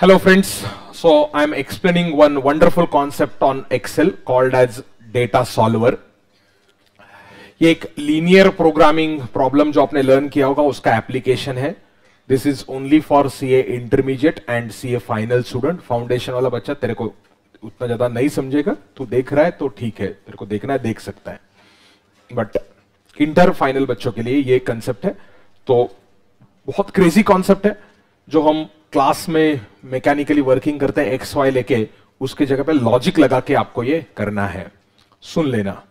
Hello friends, so I'm explaining one wonderful concept on Excel called as data solver. ये एक linear programming problem जो आपने learn किया होगा उसका एप्लीकेशन है. This is only for CA intermediate and CA final student. Foundation वाला बच्चा तेरे को उतना ज्यादा नहीं समझेगा, तू देख रहा है तो ठीक है, तेरे को देखना है देख सकता है, बट इंटर फाइनल बच्चों के लिए ये कंसेप्ट है. तो बहुत क्रेजी कॉन्सेप्ट है जो हम क्लास में मैकेनिकली वर्किंग करते हैं एक्स वाई लेके, उसके जगह पे लॉजिक लगा के आपको ये करना है. सुन लेना,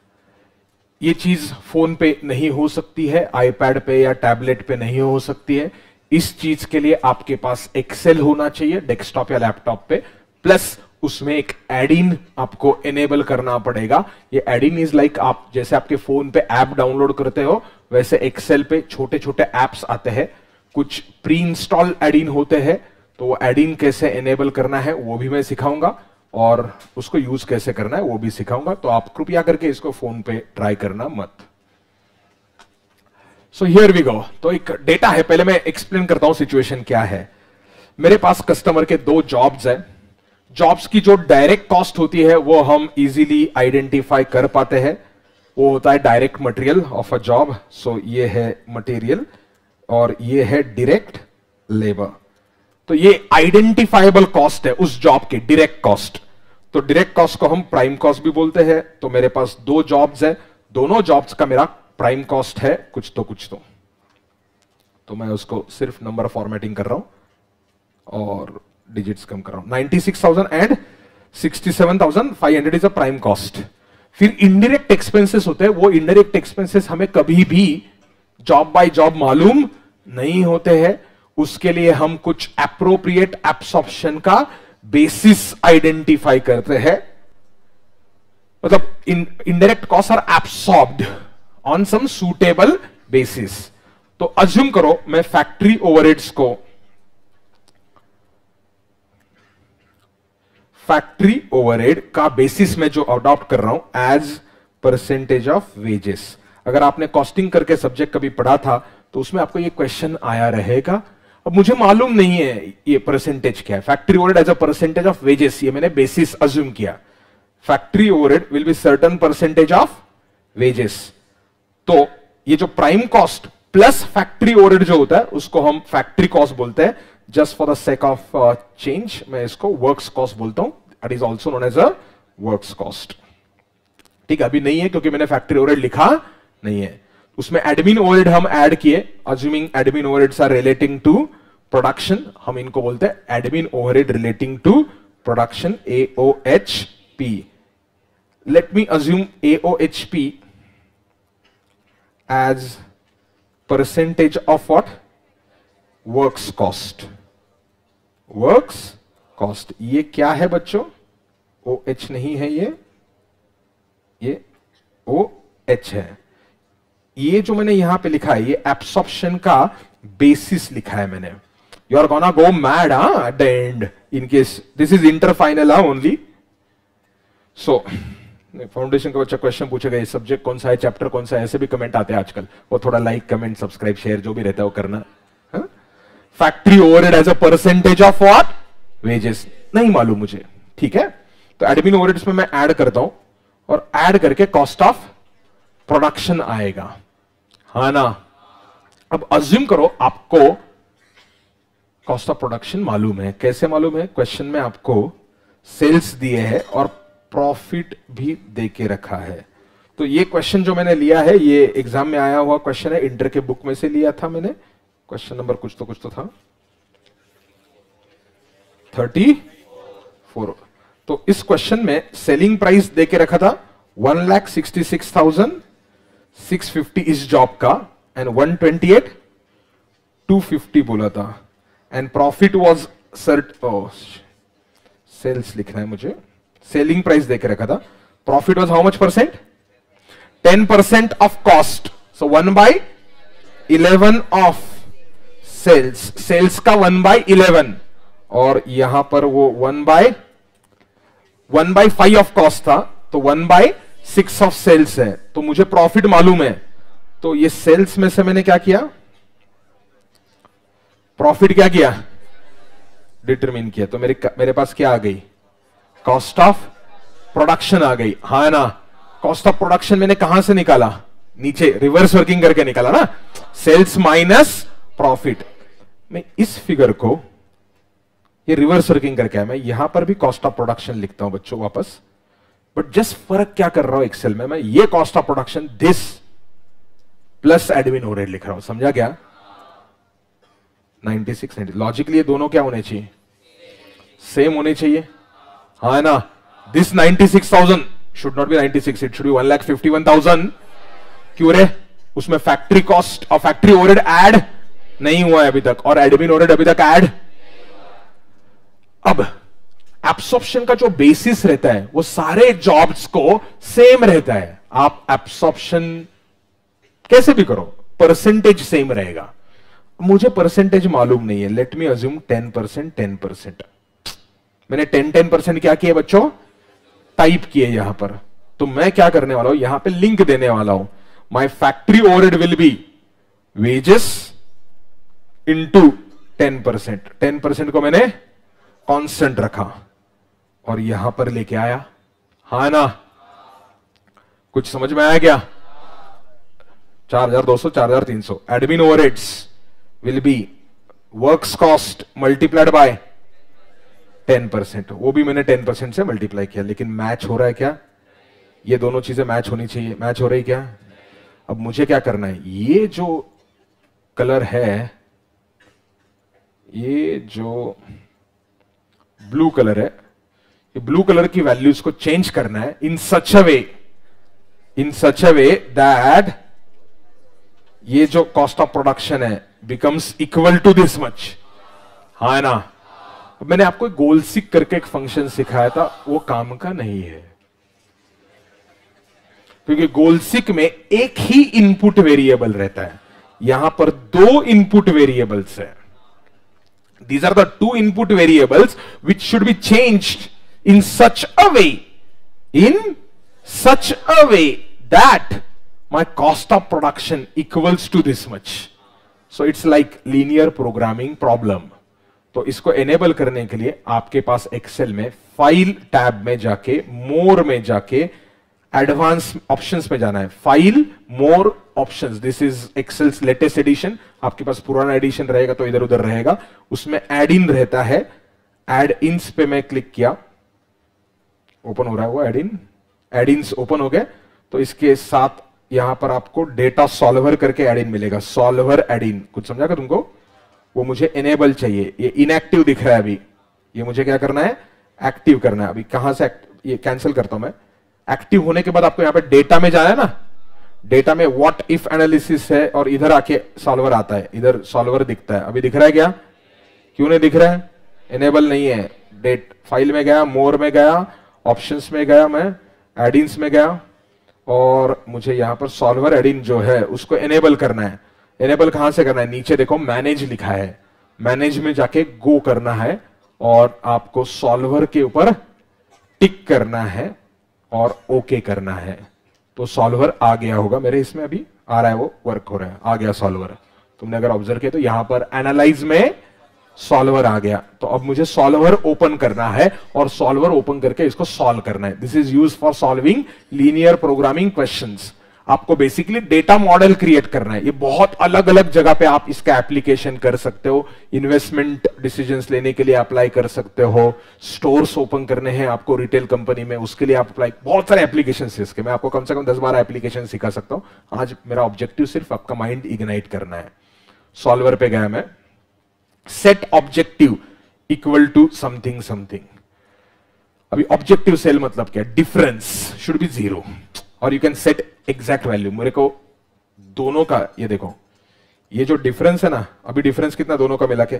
ये चीज फोन पे नहीं हो सकती है, आईपैड पे या टैबलेट पे नहीं हो सकती है. इस चीज के लिए आपके पास एक्सेल होना चाहिए डेस्कटॉप या लैपटॉप पे, प्लस उसमें एक एडिन आपको एनेबल करना पड़ेगा. ये एडिन इज लाइक आप जैसे आपके फोन पे ऐप डाउनलोड करते हो वैसे एक्सेल पे छोटे छोटे एप्स आते हैं, कुछ प्री इंस्टॉल एडिन होते हैं. तो वो एडिन कैसे एनेबल करना है वो भी मैं सिखाऊंगा और उसको यूज कैसे करना है वो भी सिखाऊंगा. तो आप कृपया करके इसको फोन पे ट्राई करना मत. So here we go. तो एक डेटा है, पहले मैं एक्सप्लेन करता हूं सिचुएशन क्या है. मेरे पास कस्टमर के दो जॉब्स है. जॉब्स की जो डायरेक्ट कॉस्ट होती है वो हम इजीली आइडेंटिफाई कर पाते हैं. वो होता है direct material of a job. So ये है मटेरियल और ये है डायरेक्ट लेबर. तो ये आइडेंटिफाइबल कॉस्ट है उस जॉब की, डायरेक्ट कॉस्ट. तो डायरेक्ट कॉस्ट को हम प्राइम कॉस्ट भी बोलते हैं. तो मेरे पास दो जॉब्स है, दोनों जॉब्स का मेरा प्राइम कॉस्ट है कुछ तो. तो मैं उसको सिर्फ नंबर फॉर्मेटिंग कर रहा हूं और डिजिट्स कम कर रहा हूं. 96,000 and 67,500 is a prime cost. फिर इनडायरेक्ट एक्सपेंसेस होते हैं. वो इनडायरेक्ट एक्सपेंसेस हमें कभी भी जॉब बाय जॉब मालूम नहीं होते हैं. उसके लिए हम कुछ एप्रोप्रिएट एब्सॉर्प्शन का बेसिस आइडेंटिफाई करते हैं. मतलब indirect cost are absorbed on some suitable basis. तो अज्यूम करो मैं फैक्ट्री ओवरहेड्स को फैक्ट्री ओवरहेड का बेसिस में जो अडॉप्ट कर रहा हूं एज परसेंटेज ऑफ वेजेस. अगर आपने कॉस्टिंग करके सब्जेक्ट कभी पढ़ा था तो उसमें आपको ये क्वेश्चन आया रहेगा. अब मुझे मालूम नहीं है ये परसेंटेज क्या है. Factory overhead as a percentage of wages, ये मैंने बेसिस अज्यूम किया. Factory overhead will be certain percentage of wages. तो ये जो prime cost plus factory overhead जो होता है उसको हम फैक्ट्री कॉस्ट बोलते हैं. Just for the sake of change मैं इसको वर्क्स कॉस्ट बोलता हूं. It is also known as a works cost. ठीक है, अभी नहीं है क्योंकि मैंने फैक्ट्री ओवरहेड लिखा नहीं है. उसमें एडमिन ओवरहेड हम ऐड किए. Assuming admin overheads are relating to production, हम इनको बोलते हैं admin overhead relating to production, AOHP. Let me assume AOHP as percentage of what? Works cost. Works cost ये क्या है बच्चों? OH नहीं है, ये OH है. ये जो मैंने यहां पे लिखा है ये एब्सॉर्प्शन का बेसिस लिखा है मैंने. You are gonna go mad at the end in case this is inter final only. So foundation का बच्चा क्वेश्चन पूछेगा ये सब्जेक्ट कौन सा है, चैप्टर कौन सा है, ऐसे भी कमेंट आते हैं आजकल. वो थोड़ा लाइक कमेंट सब्सक्राइब शेयर जो भी रहता है वो करना. Factory overhead as a percentage of what? Wages. नहीं मालूम मुझे. ठीक है, तो एडमिन ओवरहेड्स में मैं ऐड करता हूं और ऐड करके कॉस्ट ऑफ प्रोडक्शन आएगा. हाँ ना. अब अज्यूम करो आपको कॉस्ट ऑफ प्रोडक्शन मालूम है. कैसे मालूम है? क्वेश्चन में आपको सेल्स दिए हैं और प्रॉफिट भी दे के रखा है. तो ये क्वेश्चन जो मैंने लिया है ये एग्जाम में आया हुआ क्वेश्चन है. इंटर के बुक में से लिया था मैंने. क्वेश्चन नंबर कुछ तो था 34. तो इस क्वेश्चन में सेलिंग प्राइस दे के रखा था 1,66,650 इस जॉब का एंड 128,250 बोला था. एंड प्रॉफिट वाज सेल्स लिखना है मुझे. सेलिंग प्राइस देके रखा था. Profit was how much percent? 10% of cost. So 1/11 of sales. Sales का 1/11 और यहां पर वो 1/5 ऑफ कॉस्ट था. तो 1/6 ऑफ सेल्स है. तो मुझे प्रॉफिट मालूम है. तो ये सेल्स में से मैंने क्या किया? प्रॉफिट क्या किया? डिटरमिन किया, तो मेरे पास क्या आ गई, कॉस्ट ऑफ प्रोडक्शन आ गई, हाँ ना। कॉस्ट ऑफ प्रोडक्शन मैंने कहां से निकाला, नीचे रिवर्स वर्किंग करके निकाला ना, सेल्स माइनस प्रॉफिट। मैं इस फिगर को ये रिवर्स वर्किंग करके है, मैं यहां पर भी कॉस्ट ऑफ प्रोडक्शन लिखता हूं बच्चों वापस, बट जस्ट फर्क क्या कर रहा हूं एक्सेल में, मैं ये cost of production this plus admin overhead लिख रहा हूं, समझा क्या। 96 90 लॉजिकली ये दोनों क्या होने चाहिए, सेम होने चाहिए, हाँ ना। This 96,000 should not be 96, it should be 1,51,000। क्यों रे, उसमें फैक्ट्री कॉस्ट और फैक्ट्री ओवरहेड ऐड नहीं हुआ है अभी तक, और एडमिन ओवरहेड अभी तक ऐड। अब एब्सॉर्प्शन का जो बेसिस रहता है वो सारे जॉब्स को सेम रहता है। आप एब्सॉर्प्शन कैसे भी करो, परसेंटेज सेम रहेगा। मुझे परसेंटेज मालूम नहीं है, लेट मी अज्यूम 10%, 10%। मैंने 10% क्या किए बच्चों, टाइप किए यहां पर। तो मैं क्या करने वाला हूं, यहां पे लिंक देने वाला हूं, my factory overhead will B wages into 10%। 10% को मैंने कांस्टेंट रखा और यहां पर लेके आया, हाँ ना। कुछ समझ में आया क्या, 4,200 4,300। Admin overheads will be works cost multiplied by 10%, वो भी मैंने 10% से मल्टीप्लाई किया। लेकिन मैच हो रहा है क्या, ये दोनों चीजें मैच होनी चाहिए, मैच हो रही क्या। अब मुझे क्या करना है, ये जो कलर है, ये जो ब्लू कलर है, ये ब्लू कलर की वैल्यूज को चेंज करना है in such a way that ये जो कॉस्ट ऑफ प्रोडक्शन है becomes equal to this much, हाँ ना। मैंने आपको गोलसिक करके एक फंक्शन सिखाया था, वो काम का नहीं है, क्योंकि गोलसिक में एक ही इनपुट वेरिएबल रहता है, यहां पर दो इनपुट वेरिएबल्स है। These are the two input variables which should be changed in such a way that my cost of production equals to this much. So it's like linear programming problem. तो इसको enable करने के लिए आपके पास Excel में file tab में जाके, मोर में जाके, एडवांस ऑप्शंस में जाना है, file more options. This is Excel's latest edition, आपके पास पुराना एडिशन रहेगा तो इधर उधर रहेगा, उसमें एड इन रहता है। एड इन्स पे मैं क्लिक किया, ओपन हो रहा है वो एड इन्स ओपन हो गया। तो इसके साथ यहां पर आपको डेटा सॉल्वर करके एड इन मिलेगा, सॉल्वर एड इन। कुछ समझा क्या तुमको, वो मुझे एनेबल चाहिए। ये इनएक्टिव दिख रहा है अभी, ये मुझे क्या करना है, एक्टिव करना है। अभी कहां से ये कैंसिल करता हूं मैं। एक्टिव होने के बाद आपको यहां पे डेटा में जाना है ना, डेटा में व्हाट इफ एनालिसिस है और इधर आके सॉल्वर आता है, इधर सॉल्वर दिखता है। अभी दिख रहा है क्या, क्यों नहीं दिख रहा है, इनेबल नहीं है। डेट फाइल में गया, मोर में गया, ऑप्शंस में गया, मैं एडिन्स में गया और मुझे यहां पर सॉल्वर एडिन जो है उसको इनेबल करना है। इनेबल कहां से करना है, नीचे देखो मैनेज लिखा है, मैनेज में जाके गो करना है और आपको सॉल्वर के ऊपर टिक करना है और ओके करना है। तो सॉल्वर आ गया होगा मेरे, इसमें अभी आ रहा है, वो वर्क हो रहा है, आ गया सॉल्वर। तुमने अगर ऑब्जर्व किया तो यहां पर एनालाइज में सॉल्वर आ गया। तो अब मुझे सॉल्वर ओपन करना है और सॉल्वर ओपन करके इसको सॉल्व करना है। This is used for solving linear programming questions. आपको बेसिकली डेटा मॉडल क्रिएट करना है। ये बहुत अलग अलग जगह पे आप इसका एप्लीकेशन कर सकते हो। इन्वेस्टमेंट डिसीजंस लेने के लिए अप्लाई कर सकते हो, स्टोर्स ओपन करने हैं आपको रिटेल कंपनी में, उसके लिए आप अप्लाई, बहुत सारे एप्लीकेशन है इसके। मैं आपको कम से कम 10-12 एप्लीकेशन सिखा सकता हूं। आज मेरा ऑब्जेक्टिव सिर्फ आपका माइंड इग्नाइट करना है। सॉल्वर पे गया मैं, set objective equal to something something. अभी ऑब्जेक्टिव सेल मतलब क्या, डिफरेंस शुड बी 0 और you can set exact value. मेरे को दोनों का, ये देखो, ये जो डिफरेंस है ना, अभी डिफरेंस कितना दोनों का मिला के,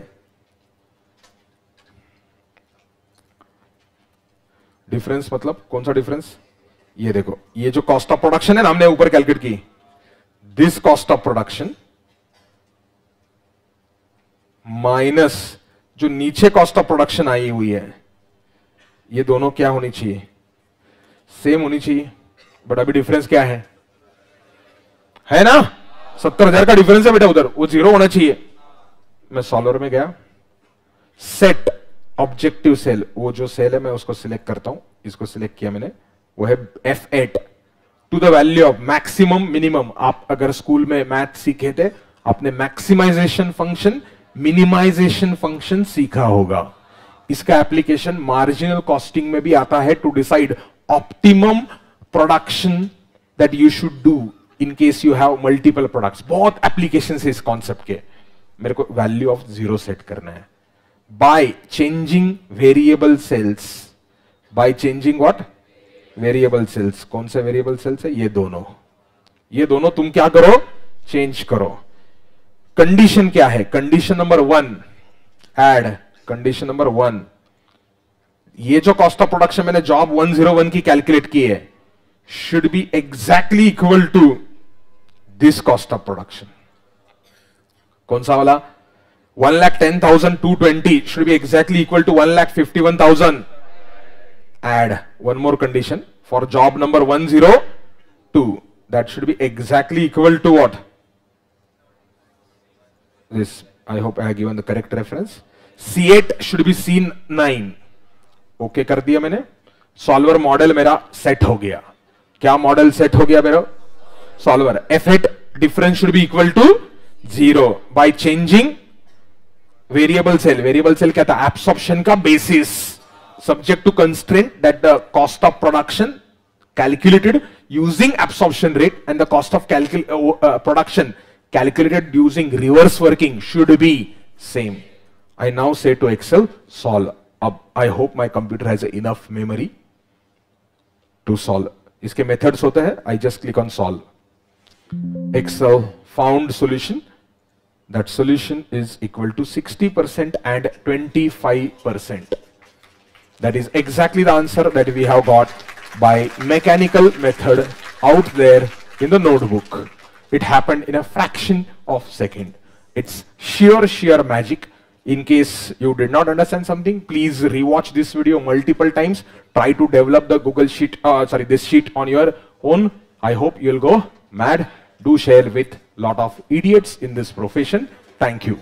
डिफरेंस मतलब कौन सा डिफरेंस, ये देखो, ये जो कॉस्ट ऑफ प्रोडक्शन है ना, हमने ऊपर कैलकुलेट की, this cost of production minus जो नीचे कॉस्ट ऑफ प्रोडक्शन आई हुई है, ये दोनों क्या होनी चाहिए, सेम होनी चाहिए। बट अभी डिफरेंस क्या है ना, 70,000 का डिफरेंस है बेटा उधर, वो 0 होना चाहिए। मैं सॉल्वर में गया, सेट ऑब्जेक्टिव सेल, वो जो सेल है मैं उसको सिलेक्ट करता हूं, इसको सिलेक्ट किया मैंने, वो है F8 to the value of maximum minimum. आप अगर स्कूल में मैथ सीखे थे, आपने मैक्सिमाइजेशन फंक्शन, मिनिमाइजेशन फंक्शन सीखा होगा। इसका एप्लीकेशन मार्जिनल कॉस्टिंग में भी आता है to decide optimum production that you should do in case you have multiple products. बहुत एप्लीकेशन है इस कॉन्सेप्ट के। मेरे को वैल्यू ऑफ 0 सेट करना है by changing variable cells, by changing what, variable cells. कौन से वेरिएबल सेल्स है? ये दोनों तुम क्या करो, चेंज करो। कंडीशन क्या है? Condition number 1 add, condition number 1, ये जो कॉस्ट ऑफ प्रोडक्शन मैंने जॉब 101 की कैलकुलेट की है should be exactly equal to this cost of production. कौन सा वाला? 1,10,220 should be exactly equal to 1,51,000. Add one more condition for job number 102. That should be exactly equal to what? This. I hope I have given the correct reference. C8 should be C9. Okay कर दिया मैंने। Solver model मेरा set हो गया। क्या model set हो गया मेरा? Solver. F8 difference should be equal to 0 by changing variable cell. Variable cell क्या था? एब्सॉर्प्शन का basis, subject to constraint that the cost of production calculated using absorption rate and the cost of production calculated using reverse working should be same. I now say to Excel, solve. I hope my computer has enough memory to solve. इसके methods होते हैं, I just click on solve. Excel found solution. That solution is equal to 60% and 25%. That is exactly the answer that we have got by mechanical method out there in the notebook. It happened in a fraction of second. It's sheer magic. In case you did not understand something, please rewatch this video multiple times. Try to develop the Google sheet, this sheet on your own. I hope you'll go mad. Do share with lot of idiots in this profession. Thank you.